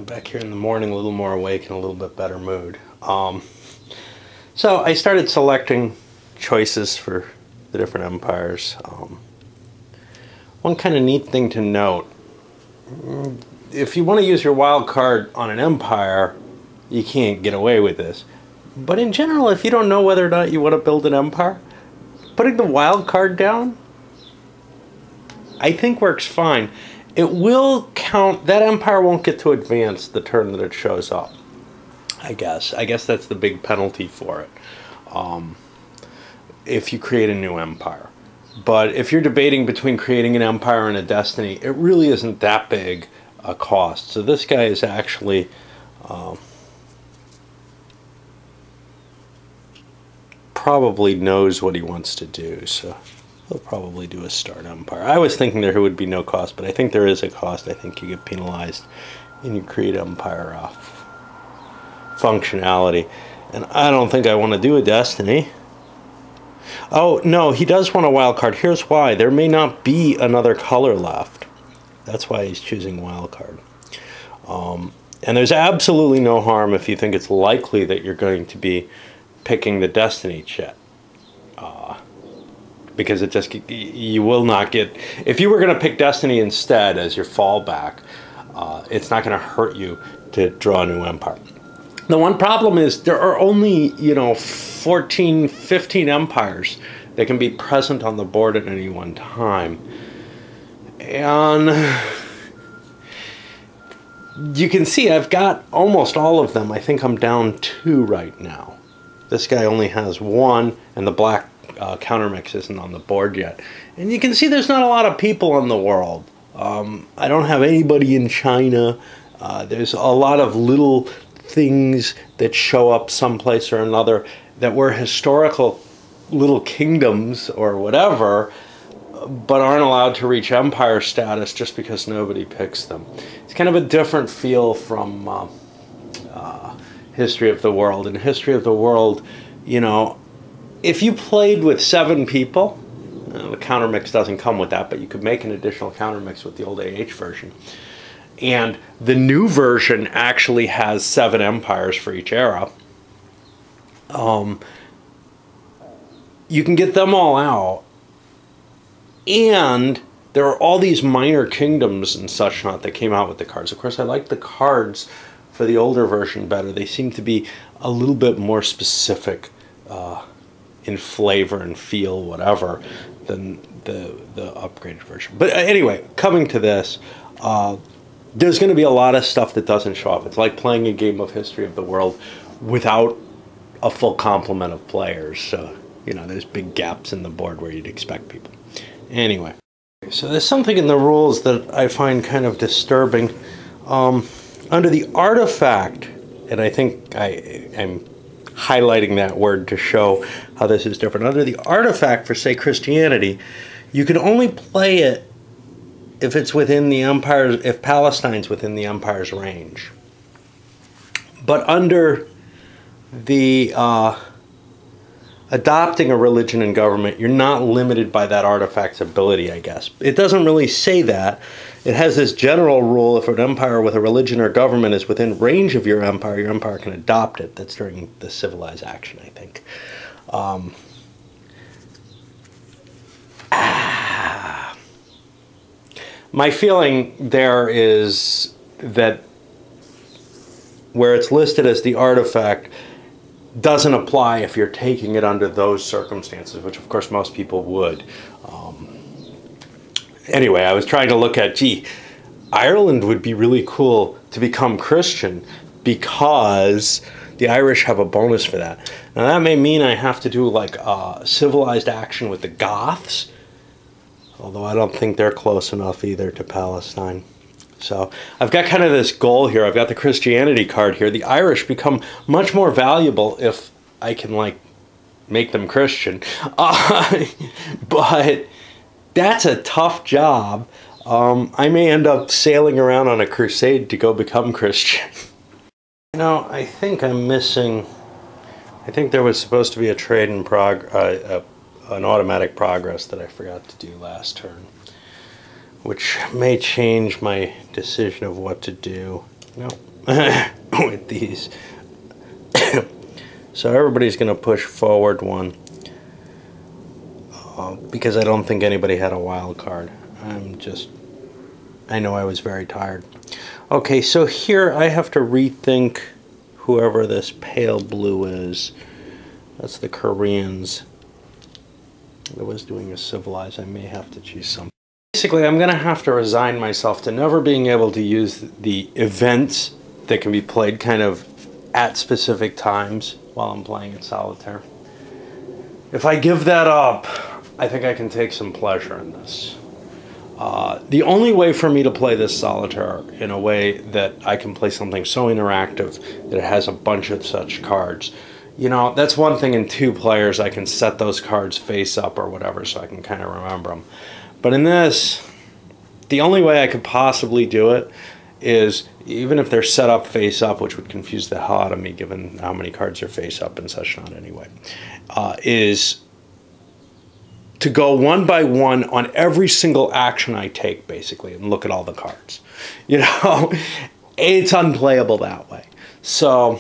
Back here in the morning, a little more awake and a little bit better mood. So I started selecting choices for the different empires. One kind of neat thing to note, if you want to use your wild card on an empire, you can't get away with this. But in general, if you don't know whether or not you want to build an empire, putting the wild card down, I think works fine. It will count, that empire won't get to advance the turn that it shows up, I guess. I guess that's the big penalty for it, if you create a new empire. But if you're debating between creating an empire and a destiny, it really isn't that big a cost. So this guy is actually probably knows what he wants to do, so he'll probably do a start empire. I was thinking there would be no cost, but I think there is a cost. I think you get penalized and you create empire functionality. And I don't think I want to do a destiny. Oh, no, he does want a wild card. Here's why. There may not be another color left. That's why he's choosing wild card. And there's absolutely no harm if you think it's likely that you're going to be picking the destiny chit. Because it just, you will not get, if you were going to pick destiny instead as your fallback, it's not going to hurt you to draw a new empire. The one problem is there are only, 14, 15 empires that can be present on the board at any one time. And you can see I've got almost all of them. I think I'm down 2 right now. This guy only has 1, and the black countermix isn't on the board yet. And you can see there's not a lot of people in the world. I don't have anybody in China. There's a lot of little things that show up someplace or another that were historical little kingdoms or whatever, but aren't allowed to reach empire status just because nobody picks them. It's kind of a different feel from History of the World. In History of the World, if you played with 7 people, the countermix doesn't come with that, but you could make an additional countermix with the old AH version. And the new version actually has 7 empires for each era. You can get them all out. And there are all these minor kingdoms and such not that came out with the cards. Of course, I like the cards for the older version better. They seem to be a little bit more specific in flavor and feel, whatever, than the upgraded version. But anyway, coming to this, there's going to be a lot of stuff that doesn't show up. It's like playing a game of History of the World without a full complement of players. So, there's big gaps in the board where you'd expect people. Anyway, so there's something in the rules that I find kind of disturbing. Under the artifact, and I think I'm highlighting that word to show how this is different. Under the artifact for, say, Christianity, you can only play it if it's within the empire's, if Palestine's within the empire's range. But under the adopting a religion and government, you're not limited by that artifact's ability, I guess. It doesn't really say that. It has this general rule: if an empire with a religion or government is within range of your empire can adopt it. That's during the civilized action, I think. My feeling there is that where it's listed as the artifact doesn't apply if you're taking it under those circumstances, which of course most people would. Anyway, I was trying to look at, Ireland would be really cool to become Christian because the Irish have a bonus for that. Now that may mean I have to do like civilized action with the Goths, although I don't think they're close enough either to Palestine. So I've got kind of this goal here. I've got the Christianity card here. The Irish become much more valuable if I can make them Christian. But that's a tough job. I may end up sailing around on a crusade to go become Christian. I think I'm missing, I think there was supposed to be a trade in an automatic progress that I forgot to do last turn, which may change my decision of what to do. No, with these. So everybody's going to push forward one because I don't think anybody had a wild card. I know I was very tired. Okay, so here I have to rethink whoever this pale blue is. That's the Koreans. I was doing a civilized. I may have to choose something. Basically, I'm going to have to resign myself to never being able to use the events that can be played kind of at specific times while I'm playing in solitaire. If I give that up, I think I can take some pleasure in this. The only way for me to play this solitaire in a way that I can play something so interactive that it has a bunch of such cards, you know, that's one thing in 2 players. I can set those cards face up or whatever so I can kind of remember them. But in this, the only way I could possibly do it is, even if they're set up face up, which would confuse the hell out of me given how many cards are face up and such not anyway, is to go one by one on every single action I take, basically, and look at all the cards. You know, it's unplayable that way. So,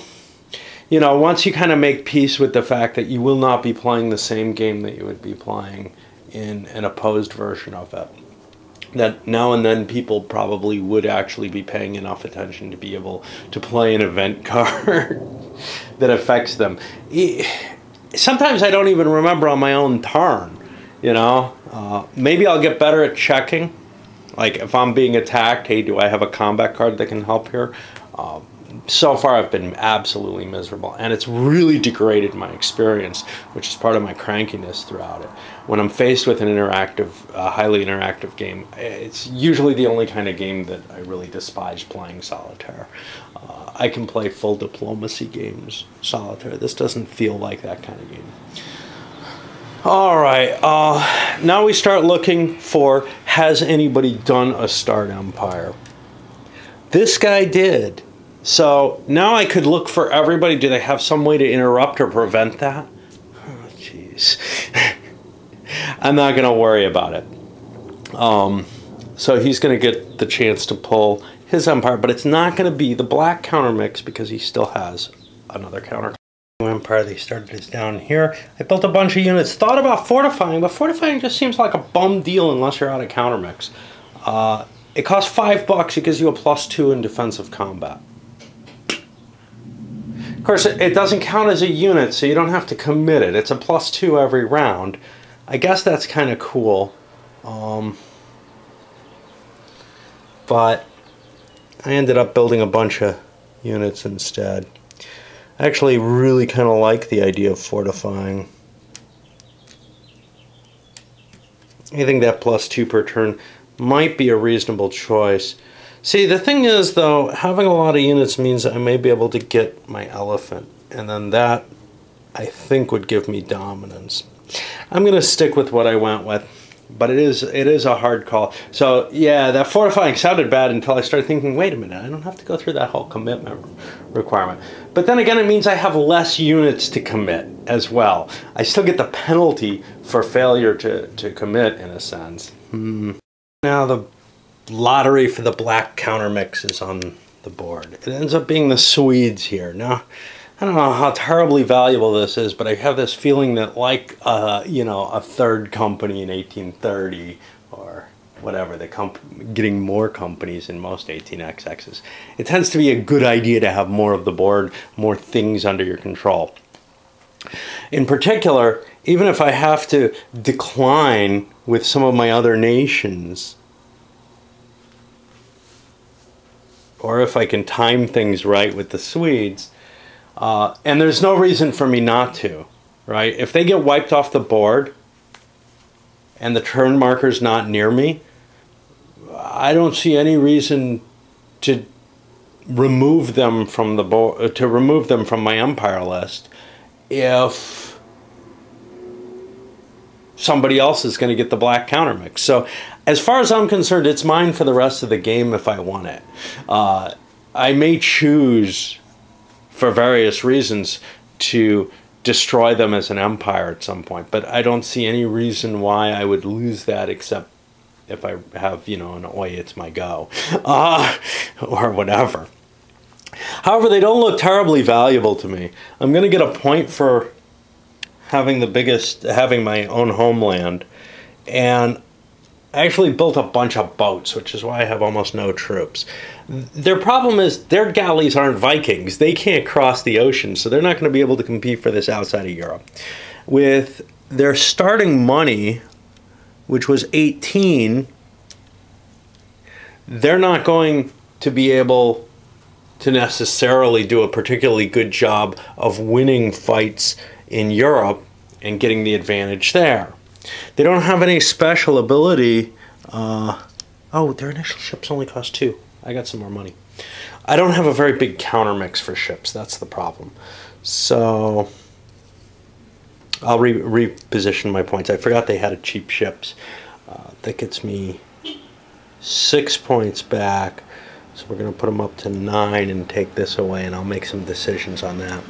you know, once you kind of make peace with the fact that you will not be playing the same game that you would be playing in an opposed version of it, that now and then people probably would actually be paying enough attention to be able to play an event card that affects them. Sometimes I don't even remember on my own turn, you know. Maybe I'll get better at checking. Like if I'm being attacked, hey, do I have a combat card that can help here? So far I've been absolutely miserable, and it's really degraded my experience, which is part of my crankiness throughout it. When I'm faced with an interactive, highly interactive game, it's usually the only kind of game that I really despise playing solitaire. I can play full diplomacy games solitaire. This doesn't feel like that kind of game. All right, now we start looking for, has anybody done a Starred Empire? This guy did. So now I could look for everybody. Do they have some way to interrupt or prevent that? Oh, jeez. I'm not going to worry about it. So he's going to get the chance to pull his empire, but it's not going to be the black counter mix because he still has another counter. Empire, they started this down here. I built a bunch of units, thought about fortifying, but fortifying just seems like a bum deal unless you're out of counter mix. It costs $5. It gives you a +2 in defensive combat. Of course, it doesn't count as a unit, so you don't have to commit it. It's a +2 every round. I guess that's kind of cool. But I ended up building a bunch of units instead. I actually really kind of like the idea of fortifying. I think that +2 per turn might be a reasonable choice. See, the thing is, though, having a lot of units means I may be able to get my elephant, and then that, I think, would give me dominance. I'm going to stick with what I went with, but it is a hard call. So, yeah, that fortifying sounded bad until I started thinking, wait a minute, I don't have to go through that whole commitment requirement. But then again, it means I have less units to commit as well. I still get the penalty for failure to commit, in a sense. Now the lottery for the black counter mix is on the board. It ends up being the Swedes here. Now, I don't know how terribly valuable this is, but I have this feeling that, like, you know, a third company in 1830 or whatever, getting more companies in most 18xx's, it tends to be a good idea to have more of the board, more things under your control. In particular, even if I have to decline with some of my other nations, or if I can time things right with the Swedes, and there's no reason for me not to, right? If they get wiped off the board and the turn marker's not near me, I don't see any reason to remove them from the board, to remove them from my empire list if somebody else is going to get the black counter mix. So as far as I'm concerned, it's mine for the rest of the game if I want it. I may choose, for various reasons, to destroy them as an empire at some point, but I don't see any reason why I would lose that except if I have, you know, an oi, it's my go, or whatever. However, they don't look terribly valuable to me. I'm going to get a point for having my own homeland. And I actually built a bunch of boats, which is why I have almost no troops. Their problem is their galleys aren't Vikings. They can't cross the ocean, so they're not going to be able to compete for this outside of Europe. With their starting money, which was 18, they're not going to be able to necessarily do a particularly good job of winning fights in Europe and getting the advantage there. They don't have any special ability. Oh, their initial ships only cost 2. I got some more money. I don't have a very big counter mix for ships. That's the problem. So I'll reposition my points. I forgot they had cheap ships. That gets me 6 points back. So we're going to put them up to 9 and take this away, and I'll make some decisions on that.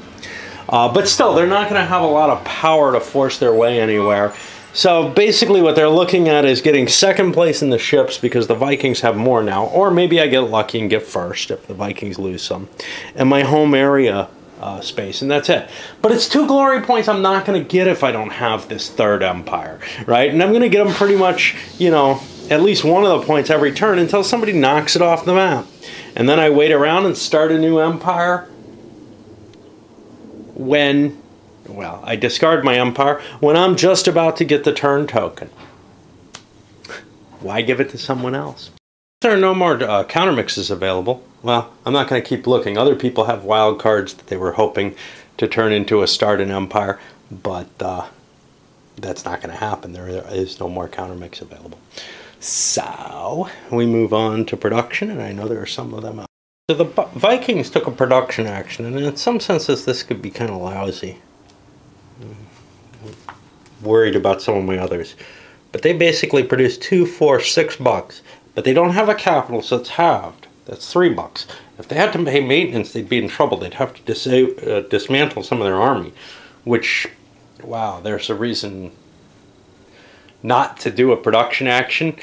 But still, they're not going to have a lot of power to force their way anywhere. So basically what they're looking at is getting second place in the ships because the Vikings have more now. Or maybe I get lucky and get first if the Vikings lose some. And my home area space, and that's it. But it's 2 glory points I'm not going to get if I don't have this third empire, right? And I'm going to get them pretty much, you know, at least one of the points every turn until somebody knocks it off the map. And then I wait around and start a new empire when, well, I discard my empire when I'm just about to get the turn token. Why give it to someone else? There are no more counter mixes available. Well, I'm not going to keep looking. Other people have wild cards that they were hoping to turn into a start an empire, but that's not going to happen. There is no more counter mix available. So we move on to production, and I know there are some of them out. So the Vikings took a production action, and in some senses this could be kind of lousy. I'm worried about some of my others. But they basically produce 2, 4, $6. But they don't have a capital, so it's halved. That's $3. If they had to pay maintenance, they'd be in trouble. They'd have to dismantle some of their army. Which, wow, there's a reason not to do a production action.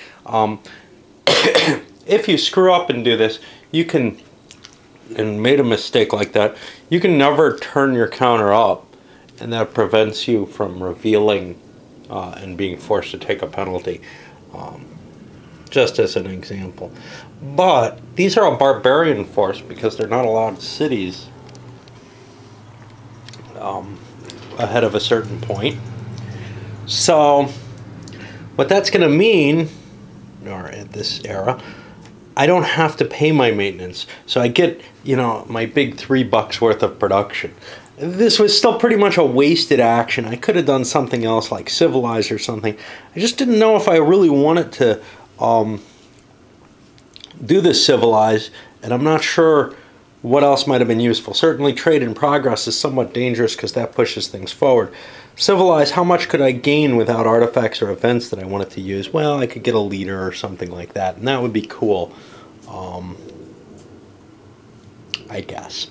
If you screw up and do this, you can, and made a mistake like that, you can never turn your counter up, and that prevents you from revealing and being forced to take a penalty, just as an example. But these are a barbarian force because they're not allowed cities ahead of a certain point. So what that's going to mean, or at this era, I don't have to pay my maintenance. So I get, you know, my big $3 worth of production. This was still pretty much a wasted action. I could have done something else like civilize or something. I just didn't know if I really wanted to do this civilize, and I'm not sure what else might have been useful. Certainly trade in progress is somewhat dangerous because that pushes things forward. Civilize, how much could I gain without artifacts or events that I wanted to use? Well, I could get a leader or something like that, and that would be cool, I guess.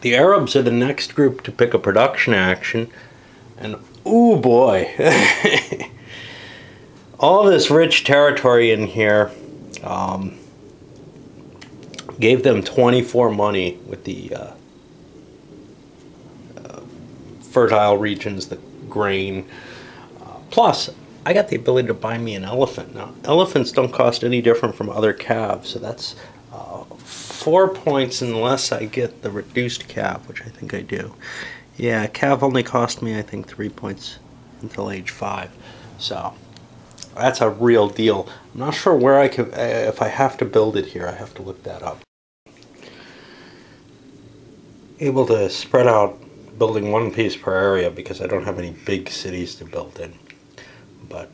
The Arabs are the next group to pick a production action, and ooh boy, all this rich territory in here gave them 24 money with the fertile regions, the grain. Plus, I got the ability to buy me an elephant. Now, elephants don't cost any different from other calves, so that's 4 points unless I get the reduced calf, which I think I do. Yeah, calf only cost me, I think, 3 points until age 5. So that's a real deal. I'm not sure where I could, if I have to build it here, I have to look that up. Able to spread out building 1 piece per area because I don't have any big cities to build in. But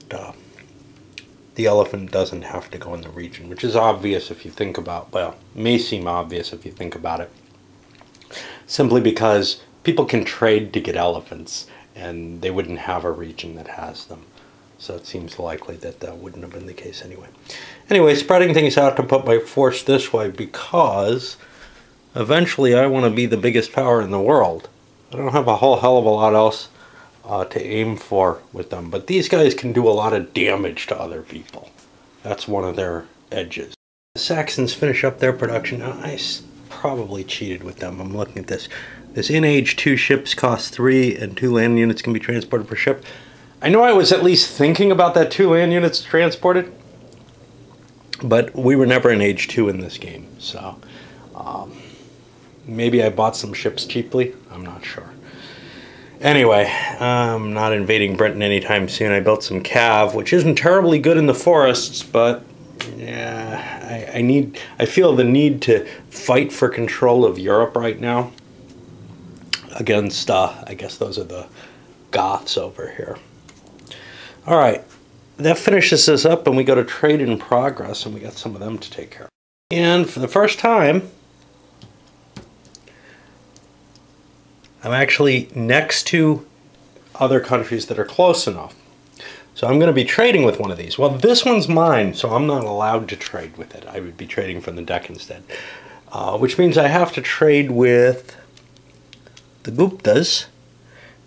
the elephant doesn't have to go in the region, which is obvious if you think about, well, may seem obvious if you think about it. Simply because people can trade to get elephants, and they wouldn't have a region that has them. So it seems likely that that wouldn't have been the case anyway. Anyway, spreading things out to put my force this way because eventually I want to be the biggest power in the world. I don't have a whole hell of a lot else to aim for with them, but these guys can do a lot of damage to other people. That's one of their edges. The Saxons finish up their production. Now, I probably cheated with them. I'm looking at this. This in age 2 ships cost 3 and 2 land units can be transported per ship. I know I was at least thinking about that 2 land units transported, but we were never in age 2 in this game, so maybe I bought some ships cheaply. I'm not sure. Anyway, I'm not invading Britain anytime soon. I built some cav, which isn't terribly good in the forests, but yeah, I feel the need to fight for control of Europe right now against, I guess those are the Goths over here. All right, that finishes this up, and we go to trade in progress, and we got some of them to take care of. And for the first time, I'm actually next to other countries that are close enough. So I'm going to be trading with one of these. Well, this one's mine, so I'm not allowed to trade with it. I would be trading from the deck instead. Which means I have to trade with the Guptas.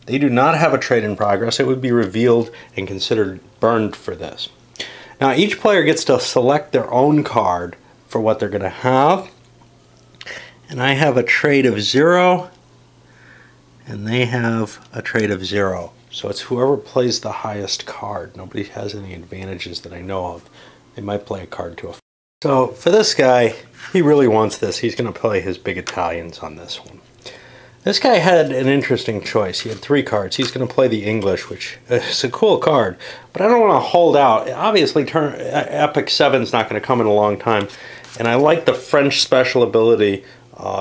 They do not have a trade in progress. It would be revealed and considered burned for this. Now, each player gets to select their own card for what they're going to have. And I have a trade of 0. And they have a trade of 0. So it's whoever plays the highest card. Nobody has any advantages that I know of. They might play a card to a... So for this guy, he really wants this. He's going to play his big Italians on this one. This guy had an interesting choice. He had 3 cards. He's going to play the English, which is a cool card. But I don't want to hold out. Obviously, Epic 7 is not going to come in a long time. And I like the French special ability,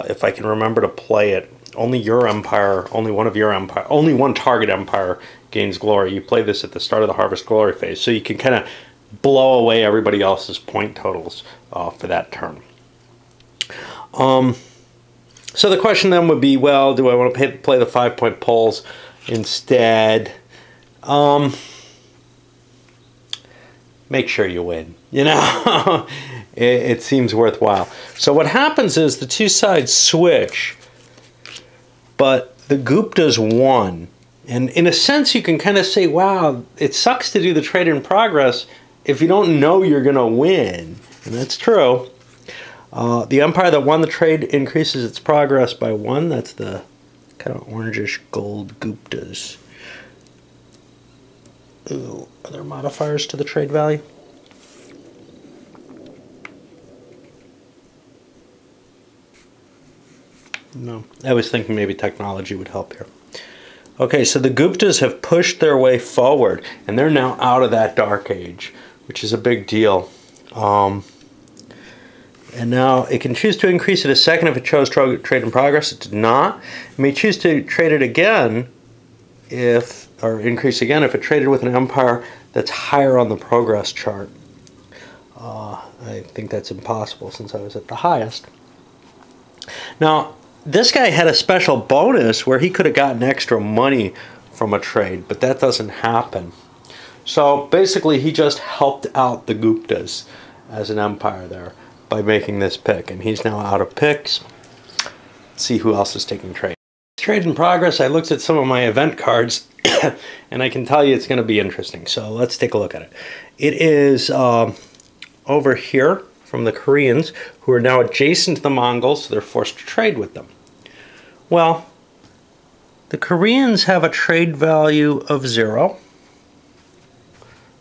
if I can remember to play it. Only your empire, only one target empire gains glory. You play this at the start of the Harvest Glory phase, so you can kind of blow away everybody else's point totals for that turn. So the question then would be, well, do I want to play the 5-point poles instead? Make sure you win. You know, it seems worthwhile. So what happens is the two sides switch. But the Guptas won. And in a sense, you can kind of say, wow, it sucks to do the trade in progress if you don't know you're going to win. And that's true. The empire that won the trade increases its progress by 1. That's the kind of orangish gold Guptas. Ooh, are there modifiers to the trade value? No, I was thinking maybe technology would help here. Okay, so the Guptas have pushed their way forward, and they're now out of that dark age, which is a big deal. And now it can choose to increase it a second if it chose trade in progress. It did not. It may choose to trade it again or increase again if it traded with an empire that's higher on the progress chart. I think that's impossible since I was at the highest. Now, this guy had a special bonus where he could have gotten extra money from a trade, but that doesn't happen. So basically, he just helped out the Guptas as an empire there by making this pick, and he's now out of picks. Let's see who else is taking trade. Trade in progress, I looked at some of my event cards, and I can tell you it's going to be interesting. So let's take a look at it. It is over here from the Koreans, who are now adjacent to the Mongols, so they're forced to trade with them. Well, the Koreans have a trade value of 0.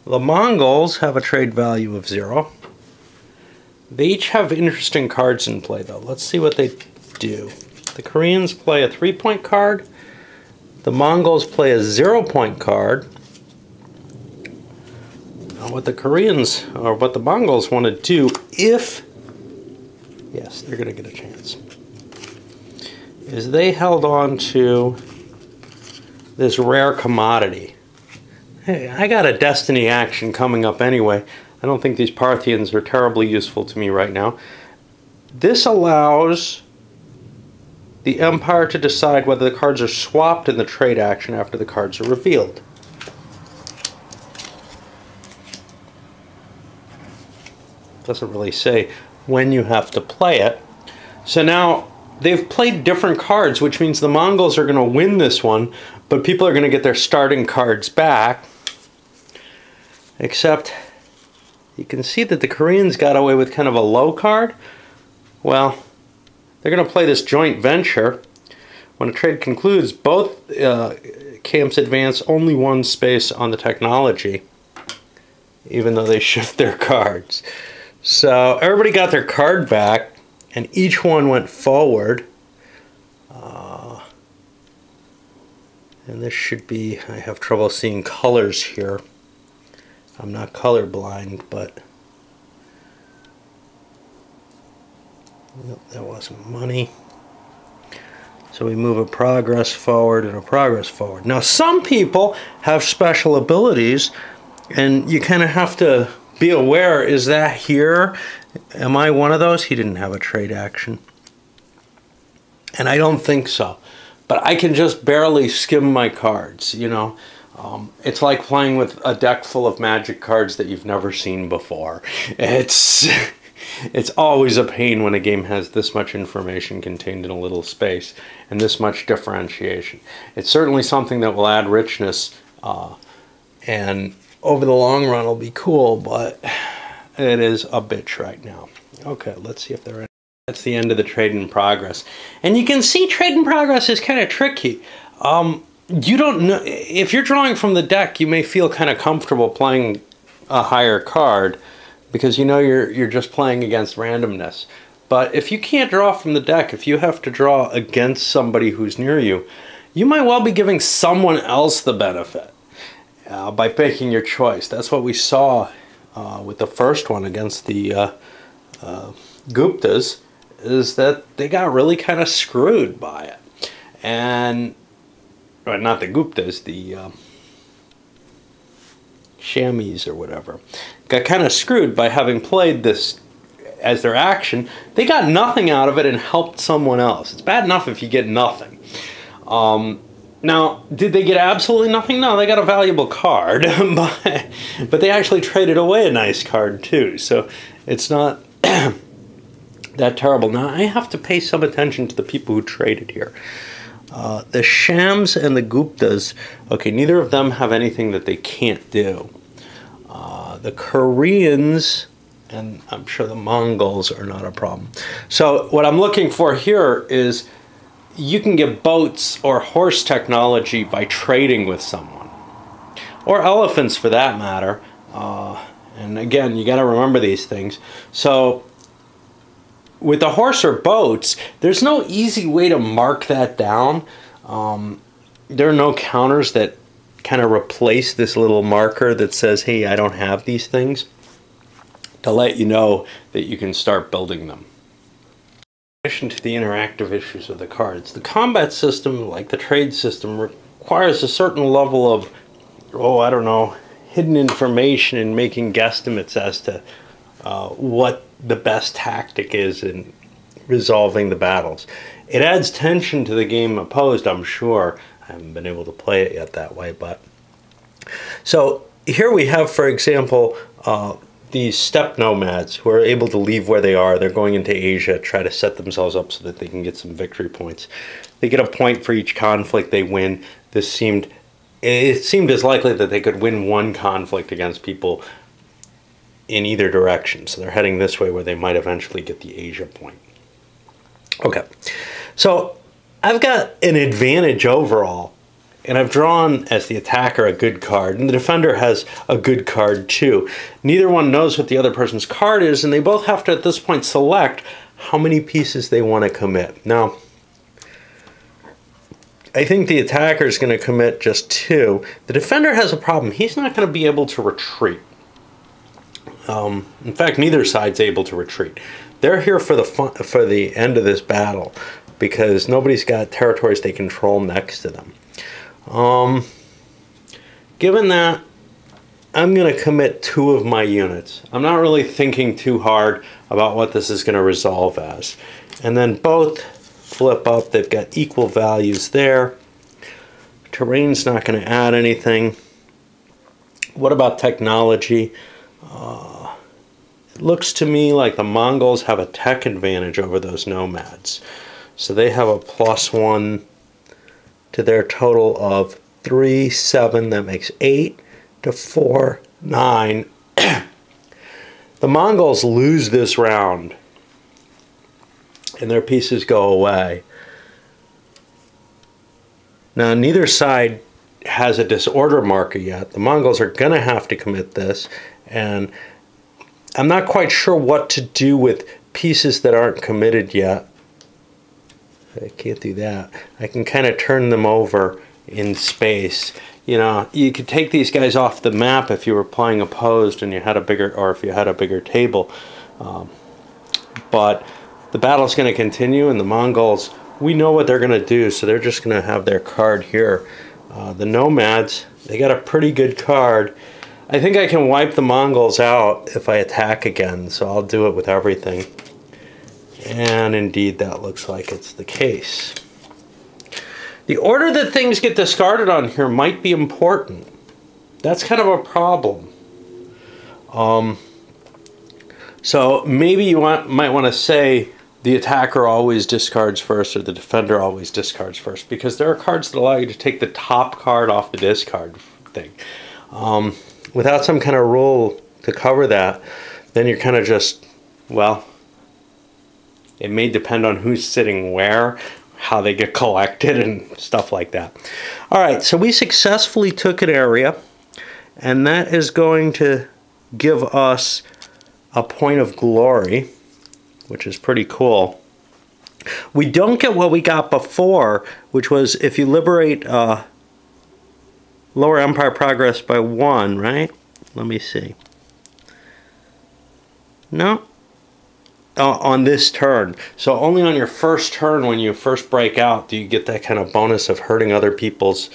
The Mongols have a trade value of 0. They each have interesting cards in play, though. Let's see what they do. The Koreans play a 3-point card. The Mongols play a 0-point card. Now, what the Koreans, or what the Mongols want to do, if, yes, they're going to get a chance, is they held on to this rare commodity. Hey, I got a destiny action coming up anyway. I don't think these Parthians are terribly useful to me right now. This allows the Empire to decide whether the cards are swapped in the trade action after the cards are revealed. Doesn't really say when you have to play it. So now they've played different cards, which means the Mongols are going to win this one, but people are going to get their starting cards back. Except you can see that the Koreans got away with kind of a low card. Well, they're going to play this joint venture. When a trade concludes, both camps advance only one space on the technology, even though they shift their cards. So everybody got their card back, and each one went forward. And this should be, I have trouble seeing colors here. I'm not colorblind, but nope, that wasn't money. So we move a progress forward and a progress forward. Now some people have special abilities, and you kind of have to be aware, is that here? Am I one of those? He didn't have a trade action. And I don't think so. But I can just barely skim my cards, you know. It's like playing with a deck full of magic cards that you've never seen before. It's always a pain when a game has this much information contained in a little space and this much differentiation. It's certainly something that will add richness, and over the long run will be cool, but it is a bitch right now. Okay, let's see if they're in. That's the end of the trade in progress. And you can see trade in progress is kind of tricky. You don't know, if you're drawing from the deck, you may feel kind of comfortable playing a higher card because you know you're just playing against randomness. But if you can't draw from the deck, if you have to draw against somebody who's near you, you might well be giving someone else the benefit by making your choice. That's what we saw with the first one against the Guptas, is that they got really kind of screwed by it. And, well, not the Guptas, the Shamis or whatever, got kind of screwed by having played this as their action. They got nothing out of it and helped someone else. It's bad enough if you get nothing. Now, did they get absolutely nothing? No, they got a valuable card, but they actually traded away a nice card too, so it's not that terrible. Now, I have to pay some attention to the people who traded here. The Shams and the Guptas, okay, neither of them have anything that they can't do. The Koreans, and I'm sure the Mongols are not a problem. So what I'm looking for here is you can get boats or horse technology by trading with someone, or elephants for that matter. And again, you got to remember these things. So with the horse or boats, there's no easy way to mark that down. There are no counters that kind of replace this little marker that says, hey, I don't have these things, to let you know that you can start building them. In addition to the interactive issues of the cards, the combat system, like the trade system, requires a certain level of, oh, I don't know, hidden information and making guesstimates as to what the best tactic is in resolving the battles. It adds tension to the game opposed, I'm sure. I haven't been able to play it yet that way, but so here we have, for example, these steppe nomads who are able to leave where they are. They're going into Asia, try to set themselves up so that they can get some victory points. They get a point for each conflict they win. It seemed as likely that they could win one conflict against people in either direction. So they're heading this way where they might eventually get the Asia point. Okay, so I've got an advantage overall, and I've drawn as the attacker a good card, and the defender has a good card too. Neither one knows what the other person's card is, and they both have to at this point select how many pieces they want to commit. Now, I think the attacker is going to commit just 2. The defender has a problem. He's not going to be able to retreat. In fact, neither side's able to retreat. They're here for the end of this battle because nobody's got territories they control next to them. Given that, I'm going to commit 2 of my units. I'm not really thinking too hard about what this is going to resolve as. And then both flip up. They've got equal values there. Terrain's not going to add anything. What about technology? It looks to me like the Mongols have a tech advantage over those nomads. So they have a +1 to their total of 3, 7. That makes 8 to 4, 9. The Mongols lose this round. and their pieces go away. Now, neither side has a disorder marker yet. The Mongols are going to have to commit this, and I'm not quite sure what to do with pieces that aren't committed yet. I can't do that. I can kind of turn them over in space. You know, you could take these guys off the map if you were playing opposed and you had a bigger, or if you had a bigger table. But the battle's going to continue, and the Mongols, we know what they're going to do, so they're just going to have their card here. The Nomads, they got a pretty good card. I think I can wipe the Mongols out if I attack again, so I'll do it with everything. And indeed, that looks like it's the case. The order that things get discarded on here might be important. That's kind of a problem. So maybe you might want to say the attacker always discards first, or the defender always discards first, because there are cards that allow you to take the top card off the discard thing. Without some kind of rule to cover that, then you're kind of just, well, it may depend on who's sitting where, how they get collected, and stuff like that. All right, so we successfully took an area, and that is going to give us a point of glory, which is pretty cool. We don't get what we got before, which was if you liberate lower empire progress by 1, right? Let me see. No. On this turn. So only on your first turn, when you first break out, do you get that kind of bonus of hurting other people's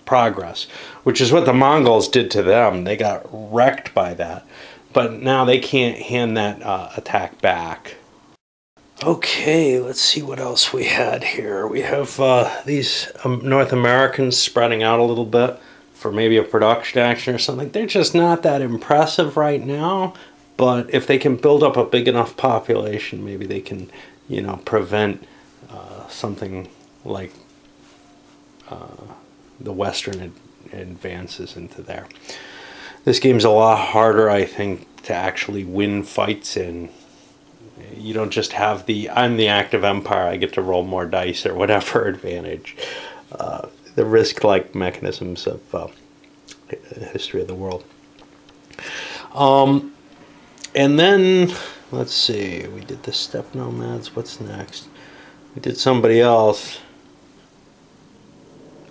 progress, which is what the Mongols did to them. They got wrecked by that. But now they can't hand that attack back. Okay, let's see what else we had here. We have these North Americans spreading out a little bit for maybe a production action or something. They're just not that impressive right now. But if they can build up a big enough population, maybe they can, you know, prevent something like the Western advances into there. This game's a lot harder, I think, to actually win fights in. You don't just have the, I'm the active empire, I get to roll more dice or whatever advantage. The risk-like mechanisms of history of the world. And then, let's see, we did the steppe nomads. What's next? We did somebody else.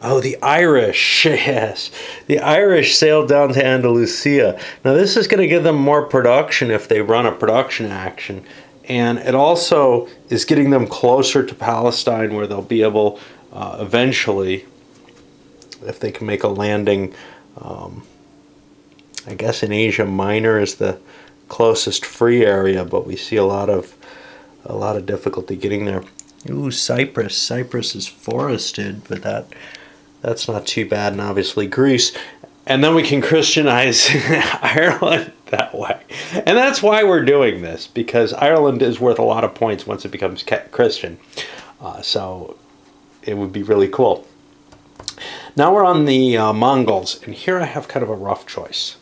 Oh, the Irish, yes. The Irish sailed down to Andalusia. Now, this is going to give them more production if they run a production action. And it also is getting them closer to Palestine, where they'll be able, eventually, if they can make a landing, I guess in Asia Minor is the closest free area, but we see a lot of difficulty getting there. Ooh, Cyprus. Cyprus is forested, but that's not too bad, and obviously Greece. And then we can Christianize Ireland that way. And that's why we're doing this, because Ireland is worth a lot of points once it becomes Christian. So it would be really cool. Now we're on the Mongols, and here I have kind of a rough choice.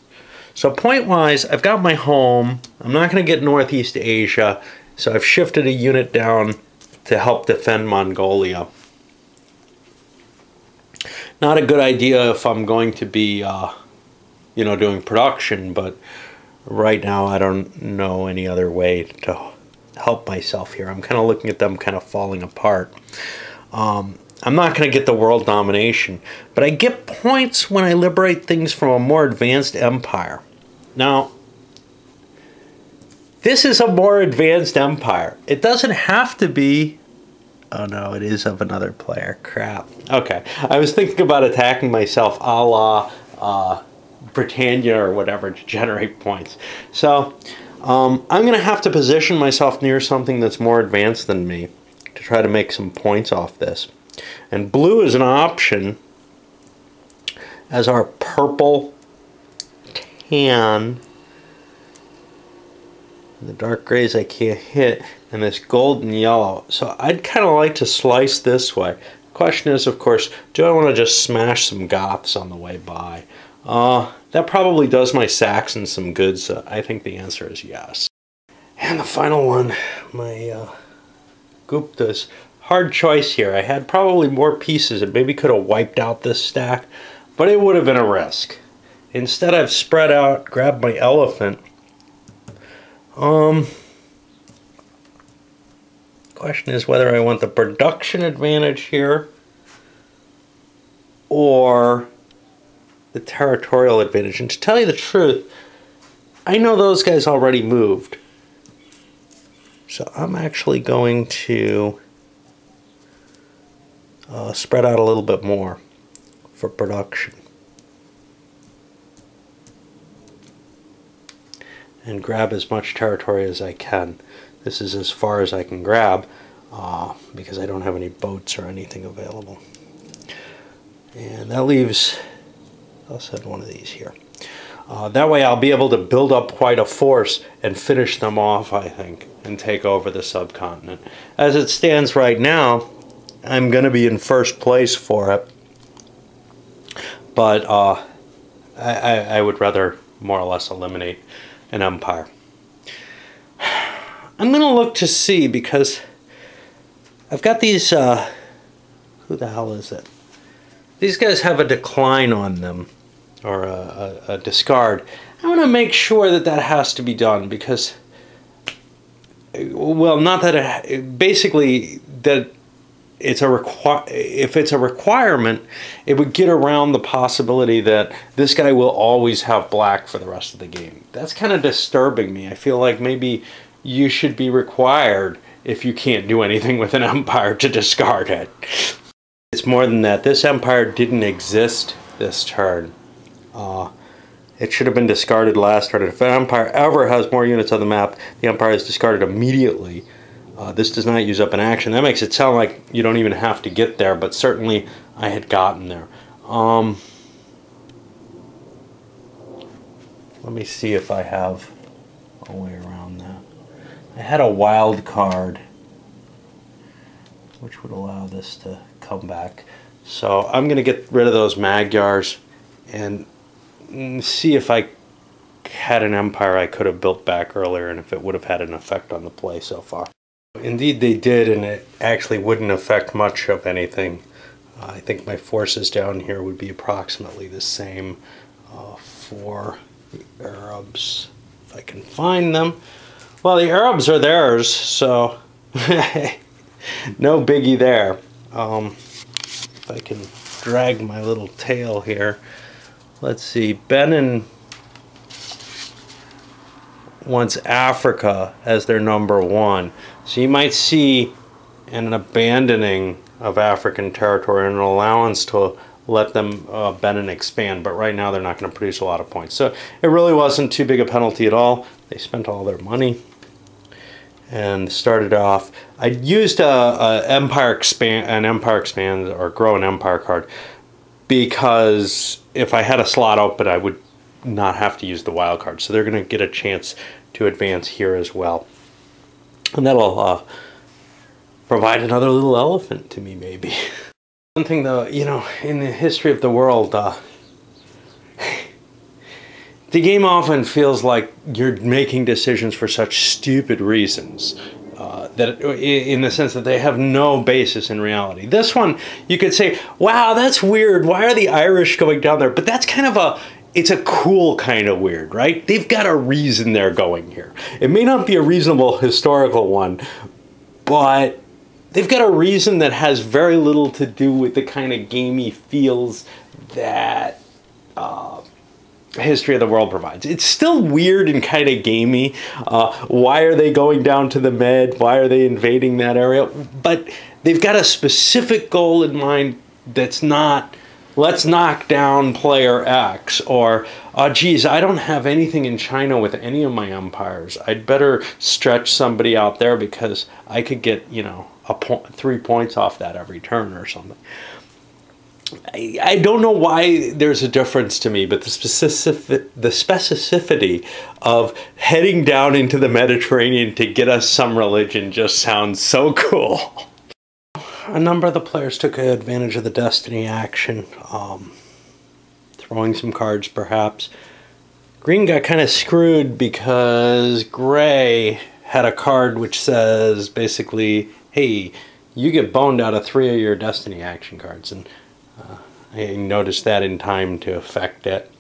So point-wise, I've got my home. I'm not going to get Northeast Asia, so I've shifted a unit down to help defend Mongolia. Not a good idea if I'm going to be, you know, doing production, but right now I don't know any other way to help myself here. I'm kind of looking at them kind of falling apart. I'm not going to get the world domination, but I get points when I liberate things from a more advanced empire. Now, this is a more advanced empire. It doesn't have to be... Oh no, it is of another player. Crap. Okay, I was thinking about attacking myself a la Britannia or whatever to generate points. So, I'm going to have to position myself near something that's more advanced than me to try to make some points off this. And blue is an option as our purple, tan, the dark grays I can't hit, and this golden yellow. So I'd kind of like to slice this way. The question is, of course, do I want to just smash some Goths on the way by? That probably does my Saxons some good, so I think the answer is yes. And the final one, my Guptas. Hard choice here. I had probably more pieces and maybe could have wiped out this stack, but it would have been a risk. Instead, I've spread out, grabbed my elephant. Question is whether I want the production advantage here or the territorial advantage. And to tell you the truth, I know those guys already moved. So I'm actually going to spread out a little bit more for production. And grab as much territory as I can. This is as far as I can grab because I don't have any boats or anything available. And that leaves, I'll send one of these here. That way I'll be able to build up quite a force and finish them off, I think, and take over the subcontinent. As it stands right now, I'm going to be in first place for it. But I would rather more or less eliminate an empire. I'm going to look to see, because I've got these, who the hell is it? These guys have a decline on them, or a discard. I want to make sure that that has to be done, because, well, not that basically that it's if it's a requirement, it would get around the possibility that this guy will always have black for the rest of the game. That's kind of disturbing me. I feel like maybe you should be required, if you can't do anything with an empire, to discard it. It's more than that. This empire didn't exist this turn. It should have been discarded last turn. If an empire ever has more units on the map, the empire is discarded immediately. This does not use up an action. That makes it sound like you don't even have to get there, but certainly I had gotten there. Let me see if I have a way around that. I had a wild card, which would allow this to come back. So I'm going to get rid of those Magyars and see if I had an empire I could have built back earlier, and if it would have had an effect on the play so far. Indeed they did, and it actually wouldn't affect much of anything. I think my forces down here would be approximately the same for the Arabs, if I can find them. Well, the Arabs are theirs, so no biggie there. If I can drag my little tail here. Let's see, Benin wants Africa as their #1. So you might see an abandoning of African territory and an allowance to let them Benin expand, but right now they're not going to produce a lot of points. So it really wasn't too big a penalty at all. They spent all their money and started off. I used an empire expand or grow an empire card, because if I had a slot open, I would not have to use the wild card. So they're going to get a chance to advance here as well. And that'll provide another little elephant to me, maybe. One thing, though, you know, in the history of the world, the game often feels like you're making decisions for such stupid reasons. That in the sense that they have no basis in reality. This one, you could say, wow, that's weird. Why are the Irish going down there? But that's kind of it's a cool kind of weird, right? They've got a reason they're going here. It may not be a reasonable historical one, but they've got a reason that has very little to do with the kind of gamey feels that history of the world provides. It's still weird and kind of gamey. Why are they going down to the Med? Why are they invading that area? But they've got a specific goal in mind that's not, let's knock down player X, or, oh geez, I don't have anything in China with any of my empires. I'd better stretch somebody out there because I could get, you know, 3 points off that every turn or something. I don't know why there's a difference to me, but the specificity of heading down into the Mediterranean to get us some religion just sounds so cool. A number of the players took advantage of the Destiny action, throwing some cards perhaps. Green got kind of screwed because Gray had a card which says basically, hey, you get boned out of 3 of your Destiny action cards, and I noticed that in time to affect it.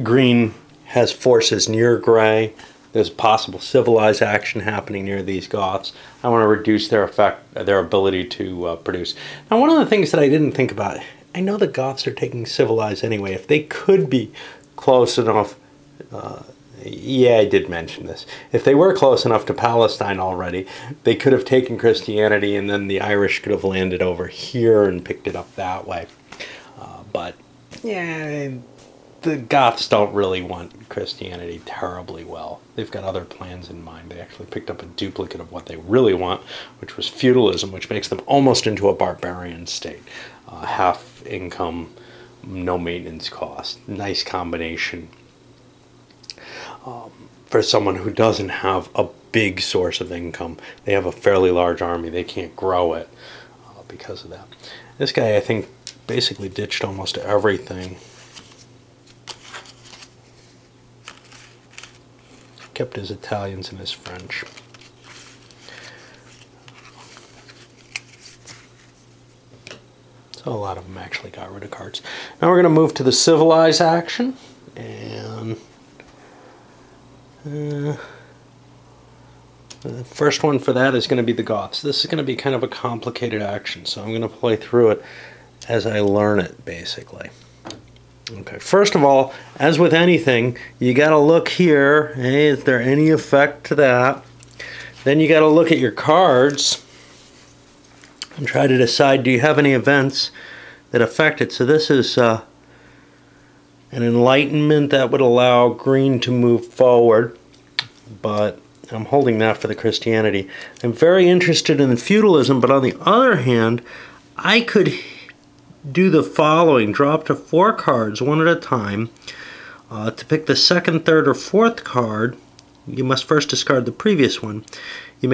Green has forces near gray. There's possible civilized action happening near these Goths. I want to reduce their ability to produce. Now, one of the things that I didn't think about, I know the Goths are taking civilized anyway. If they could be close enough, yeah, I did mention this. If they were close enough to Palestine already, they could have taken Christianity, and then the Irish could have landed over here and picked it up that way. But yeah, the Goths don't really want Christianity terribly well. They've got other plans in mind. They actually picked up a duplicate of what they really want, which was feudalism, which makes them almost into a barbarian state. Half income, no maintenance cost. Nice combination for someone who doesn't have a big source of income. They have a fairly large army. They can't grow it because of that. This guy, I think, basically ditched almost everything. Kept his Italians and his French. So a lot of them actually got rid of cards. Now we're going to move to the civilized action, and the first one for that is going to be the Goths. This is going to be kind of a complicated action, so I'm going to play through it as I learn it, basically. Okay, first of all, as with anything, you got to look here. Hey, is there any effect to that? Then you got to look at your cards and try to decide, do you have any events that affect it? So this is an enlightenment that would allow green to move forward, but I'm holding that for the Christianity. I'm very interested in feudalism, but on the other hand, I could do the following: draw up to 4 cards, one at a time. To pick the second, third, or fourth card, you must first discard the previous one. You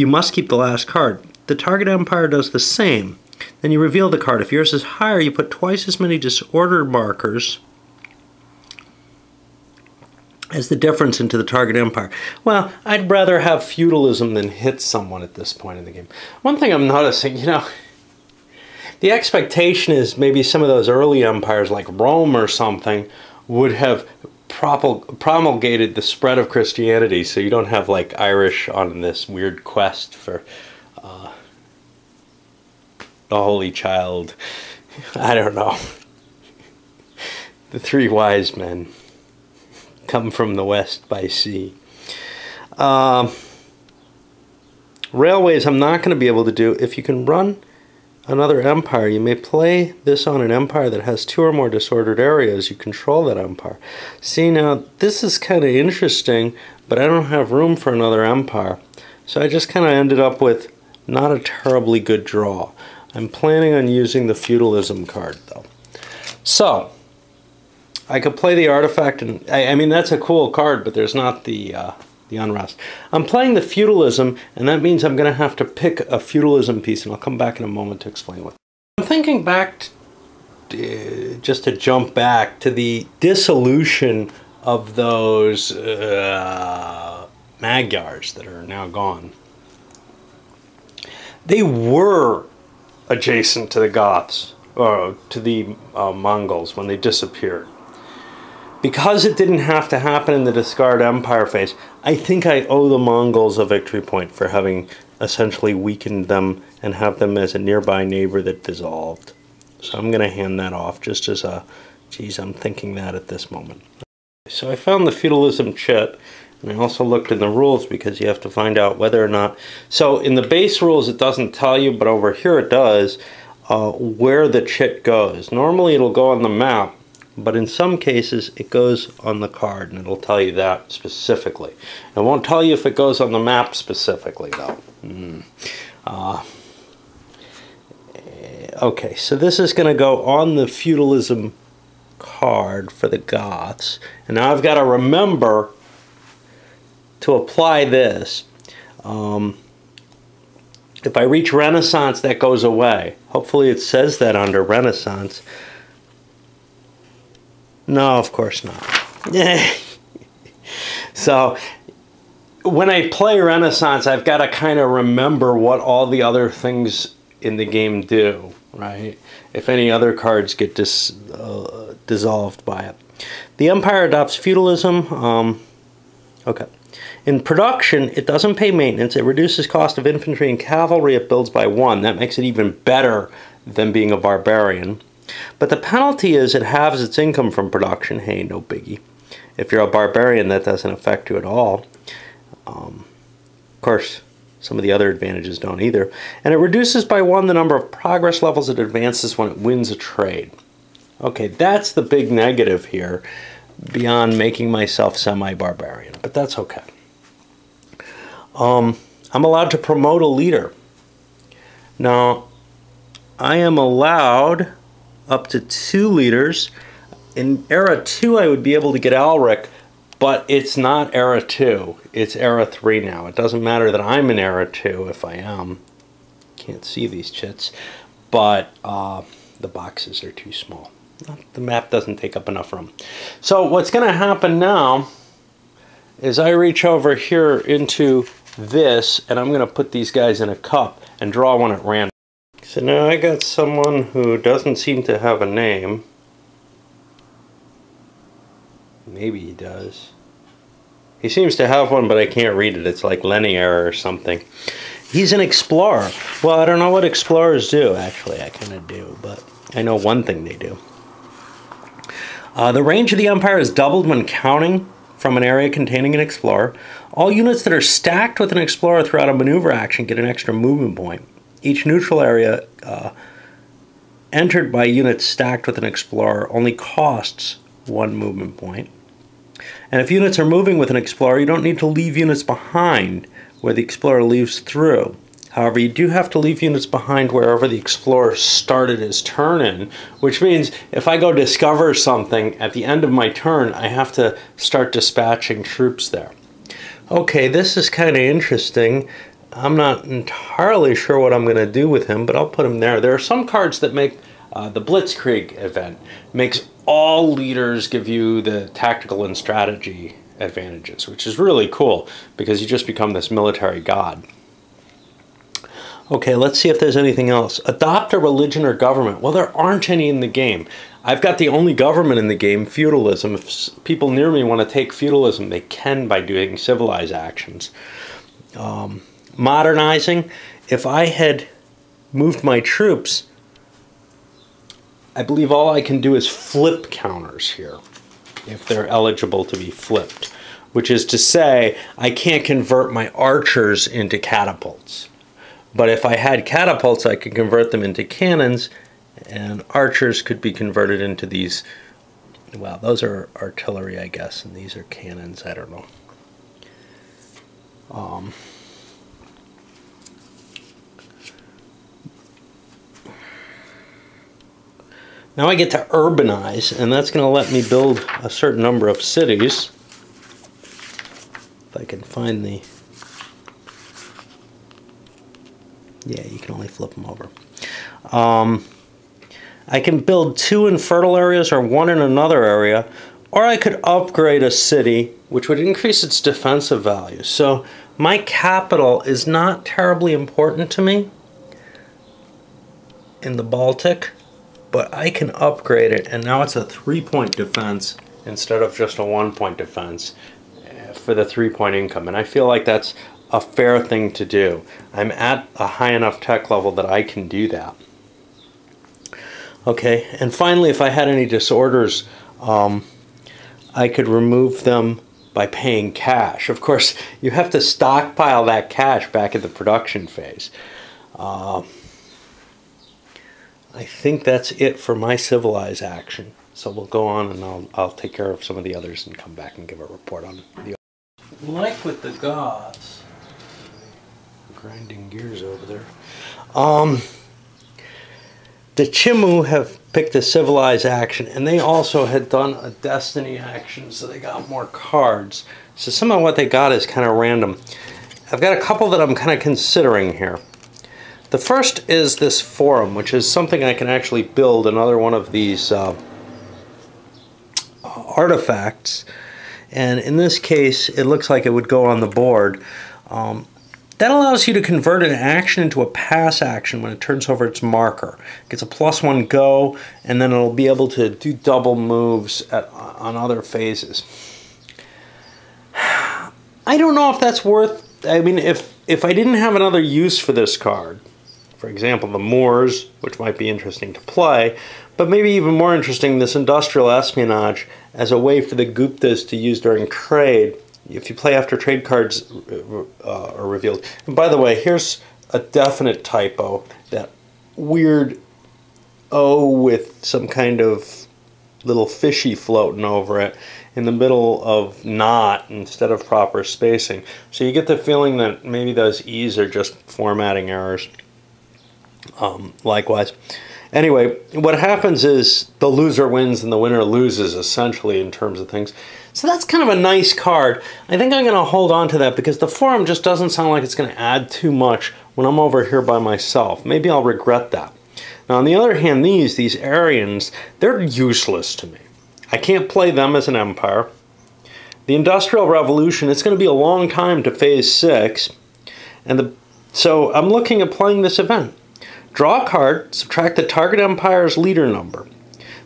must keep the last card. The target empire does the same. Then you reveal the card. If yours is higher, you put twice as many disorder markers as the difference into the target empire. Well, I'd rather have feudalism than hit someone at this point in the game. One thing I'm noticing, the expectation is maybe some of those early empires like Rome or something would have promulgated the spread of Christianity, so you don't have like Irish on this weird quest for the Holy Child. I don't know. The 3 wise men come from the west by sea. Railways I'm not going to be able to do. If you can run another empire, you may play this on an empire that has 2 or more disordered areas. You control that empire. See, now this is kind of interesting, but I don't have room for another empire. So I just kind of ended up with not a terribly good draw. I'm planning on using the feudalism card though. So I could play the artifact, and I mean that's a cool card, but there's not the unrest. I'm playing the feudalism, and that means I'm going to have to pick a feudalism piece, and I'll come back in a moment to explain what. I'm thinking back, just to jump back to the dissolution of those Magyars that are now gone. They were adjacent to the Goths, or to the Mongols when they disappeared. Because it didn't have to happen in the discard empire phase, I think I owe the Mongols a victory point for having essentially weakened them and have them as a nearby neighbor that dissolved. So I'm going to hand that off just as a, geez, I'm thinking that at this moment. So I found the feudalism chit, and I also looked in the rules because you have to find out whether or not, so in the base rules it doesn't tell you, but over here it does, where the chit goes. Normally it'll go on the map, but in some cases it goes on the card, and it'll tell you that specifically. It won't tell you if it goes on the map specifically though. Okay, so this is going to go on the feudalism card for the Goths, and now I've got to remember to apply this. If I reach Renaissance, that goes away. Hopefully it says that under Renaissance. No, of course not. So when I play Renaissance, I've got to kind of remember what all the other things in the game do, right? If any other cards get dissolved by it. The Empire adopts feudalism. Okay. In production, it doesn't pay maintenance. It reduces cost of infantry and cavalry. It builds by 1. That makes it even better than being a barbarian. But the penalty is it halves its income from production. Hey, no biggie. If you're a barbarian, that doesn't affect you at all. Of course, some of the other advantages don't either. And it reduces by 1 the number of progress levels it advances when it wins a trade. Okay, that's the big negative here, beyond making myself semi-barbarian. But that's okay. I'm allowed to promote a leader. Now, I am allowed up to 2 leaders. In Era 2, I would be able to get Alric, but it's not Era 2. It's Era 3 now. It doesn't matter that I'm in Era 2 if I am. Can't see these chits, but the boxes are too small. The map doesn't take up enough room. So what's going to happen now is I reach over here into this, and I'm going to put these guys in a cup and draw one at random. So now I got someone who doesn't seem to have a name. Maybe he does. He seems to have one, but I can't read it. It's like Lenier or something. He's an explorer. Well, I don't know what explorers do, actually. I kind of do, but I know one thing they do. The range of the Empire is doubled when counting from an area containing an explorer. All units that are stacked with an explorer throughout a maneuver action get an extra movement point. Each neutral area entered by units stacked with an explorer only costs 1 movement point. And if units are moving with an explorer, you don't need to leave units behind where the explorer leaves through. However, you do have to leave units behind wherever the explorer started his turn in, which means if I go discover something at the end of my turn, I have to start dispatching troops there. Okay, this is kind of interesting. I'm not entirely sure what I'm going to do with him, but I'll put him there. There are some cards that make the Blitzkrieg event makes all leaders give you the tactical and strategy advantages, which is really cool because you just become this military god. Okay, let's see if there's anything else. Adopt a religion or government. Well, there aren't any in the game. I've got the only government in the game, feudalism. If people near me want to take feudalism, they can by doing civilized actions. Modernizing. If I had moved my troops, I believe all I can do is flip counters here, if they're eligible to be flipped. Which is to say, I can't convert my archers into catapults. But if I had catapults, I could convert them into cannons, and archers could be converted into these, well, those are artillery, I guess, and these are cannons, I don't know. Now I get to urbanize, and that's going to let me build a certain number of cities. If I can find the... Yeah, you can only flip them over. I can build 2 in fertile areas or 1 in another area, or I could upgrade a city, which would increase its defensive value. So my capital is not terribly important to me in the Baltic, but I can upgrade it, and now it's a 3-point defense instead of just a 1-point defense for the 3-point income. And I feel like that's a fair thing to do. I'm at a high enough tech level that I can do that. Okay, and finally, if I had any disorders, I could remove them by paying cash. Of course, you have to stockpile that cash back at the production phase. I think that's it for my civilized action. So we'll go on, and I'll take care of some of the others and come back and give a report on the... Like with the gods, grinding gears over there. The Chimu have picked a civilized action, and they also had done a destiny action, so they got more cards. So some of what they got is kind of random. I've got a couple that I'm kind of considering here. The first is this forum, which is something I can actually build another one of these artifacts. and in this case it looks like it would go on the board. That allows you to convert an action into a pass action when it turns over its marker. It gets a +1 go, and then it'll be able to do double moves on other phases. I don't know if that's worth... I mean, if I didn't have another use for this card, for example, the Moors, which might be interesting to play, but maybe even more interesting, this industrial espionage as a way for the Guptas to use during trade. If you play after trade cards are revealed. And by the way, here's a definite typo. That weird O with some kind of little fishy floating over it in the middle of not instead of proper spacing. So you get the feeling that maybe those E's are just formatting errors. Likewise. Anyway, what happens is the loser wins and the winner loses, essentially, in terms of things. So that's kind of a nice card. I think I'm going to hold on to that because the forum just doesn't sound like it's going to add too much when I'm over here by myself. Maybe I'll regret that. Now, on the other hand, these Aryans, they're useless to me. I can't play them as an empire. The Industrial Revolution, it's going to be a long time to phase 6. So I'm looking at playing this event. Draw a card, subtract the target empire's leader number.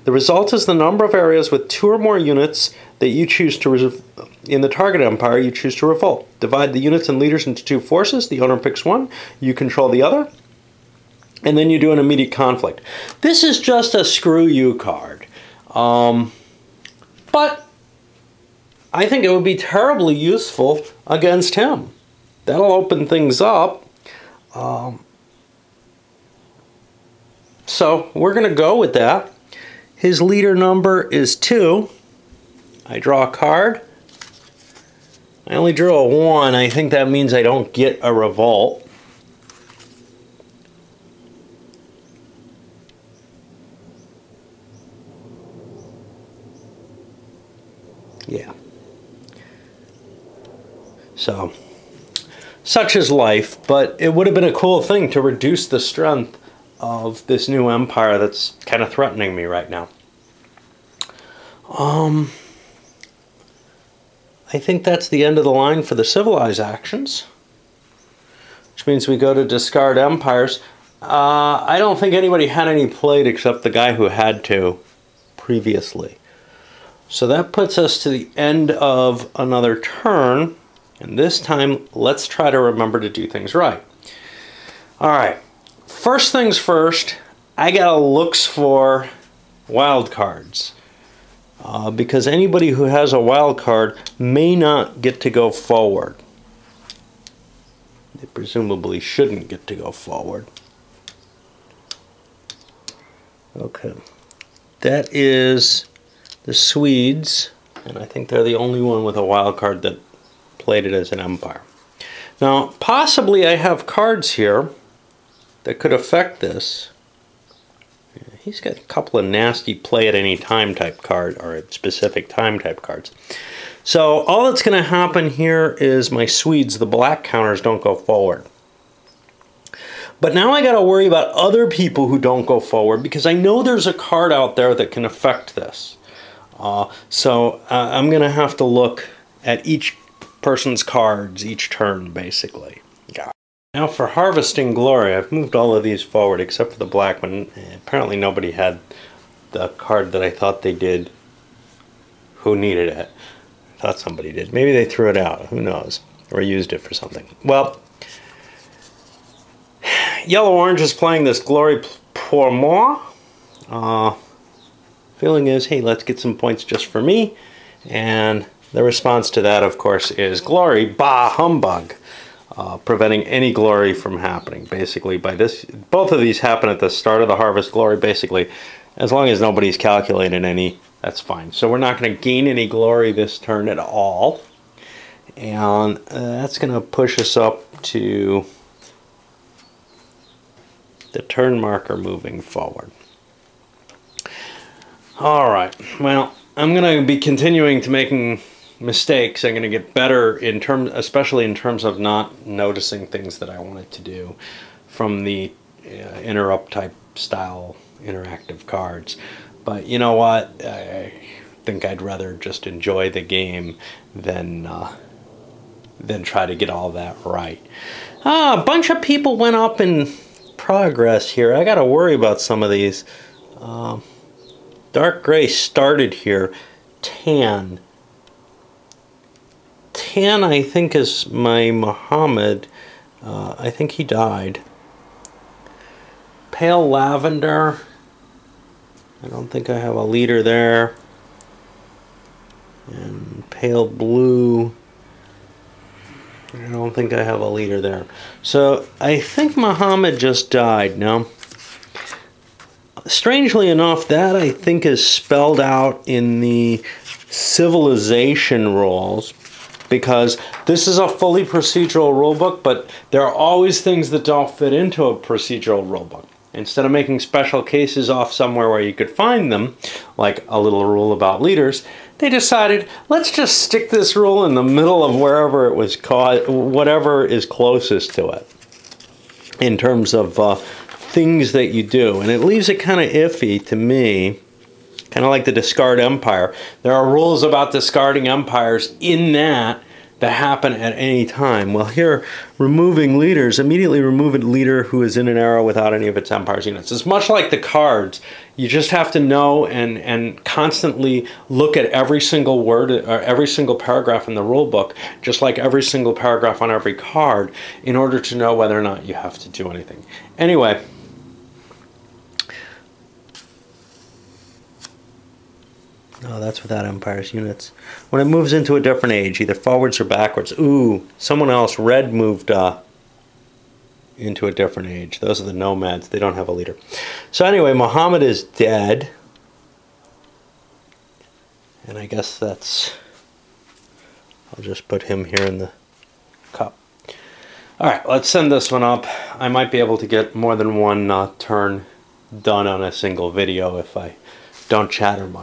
The result is the number of areas with 2 or more units that you choose to in the target empire you choose to revolt. Divide the units and leaders into 2 forces. The owner picks one, you control the other, and then you do an immediate conflict. This is just a screw you card. But I think it would be terribly useful against him. That'll open things up. So we're going to go with that. His leader number is 2. I draw a card. I only drew a 1. I think that means I don't get a revolt. Yeah. So, such is life, but it would have been a cool thing to reduce the strength of this new empire that's kind of threatening me right now. I think that's the end of the line for the civilized actions, which means we go to discard empires. I don't think anybody had any played except the guy who had to previously. So that puts us to the end of another turn, and this time let's try to remember to do things right. Alright, first things first, I got looks for wild cards. Because anybody who has a wild card may not get to go forward. They presumably shouldn't get to go forward. Okay. That is the Swedes, and I think they're the only one with a wild card that played it as an empire. Now, possibly I have cards here that could affect this. He's got a couple of nasty play at any time type card, or specific time type cards. So all that's going to happen here is my Swedes, the black counters, don't go forward. But now I got to worry about other people who don't go forward, because I know there's a card out there that can affect this. So I'm going to have to look at each person's cards each turn, basically. Yeah. Now for Harvesting Glory, I've moved all of these forward except for the black one. Apparently nobody had the card that I thought they did who needed it. I thought somebody did. Maybe they threw it out. Who knows? Or used it for something. Well, Yellow-Orange is playing this Glory pour moi. Feeling is, hey, let's get some points just for me. And the response to that, of course, is Glory, bah humbug. Preventing any glory from happening. Basically, by this, both of these happen at the start of the Harvest Glory. Basically, as long as nobody's calculated any, that's fine. So we're not going to gain any glory this turn at all, and that's going to push us up to the turn marker moving forward. All right. Well, I'm going to be continuing to making mistakes. I'm going to get better in terms, especially in terms of not noticing things that I wanted to do from the interrupt type style interactive cards. But you know what? think I'd rather just enjoy the game than try to get all that right. A bunch of people went up in progress here. I gotta worry about some of these. Dark gray started here. Tan. Tan, I think, is my Muhammad. I think he died. Pale lavender. I don't think I have a leader there. And pale blue. I don't think I have a leader there. So I think Muhammad just died. Now, strangely enough, that I think is spelled out in the civilization rules, because this is a fully procedural rulebook, but there are always things that don't fit into a procedural rulebook. Instead of making special cases off somewhere where you could find them, like a little rule about leaders, they decided, let's just stick this rule in the middle of wherever it was caught, whatever is closest to it, in terms of things that you do. And it leaves it kind of iffy to me, kind of like the discard empire. There are rules about discarding empires in that happen at any time. Well, here, removing leaders, immediately remove a leader who is in an arrow without any of its empire's units. It's much like the cards. You just have to know and constantly look at every single word or every single paragraph in the rule book, just like every single paragraph on every card, in order to know whether or not you have to do anything. Anyway, no, that's without empire's units. When it moves into a different age, either forwards or backwards. Ooh, someone else, red, moved into a different age. Those are the nomads. They don't have a leader. So anyway, Muhammad is dead. And I guess that's... I'll just put him here in the cup. Alright, let's send this one up. I might be able to get more than one turn done on a single video if I don't chatter much.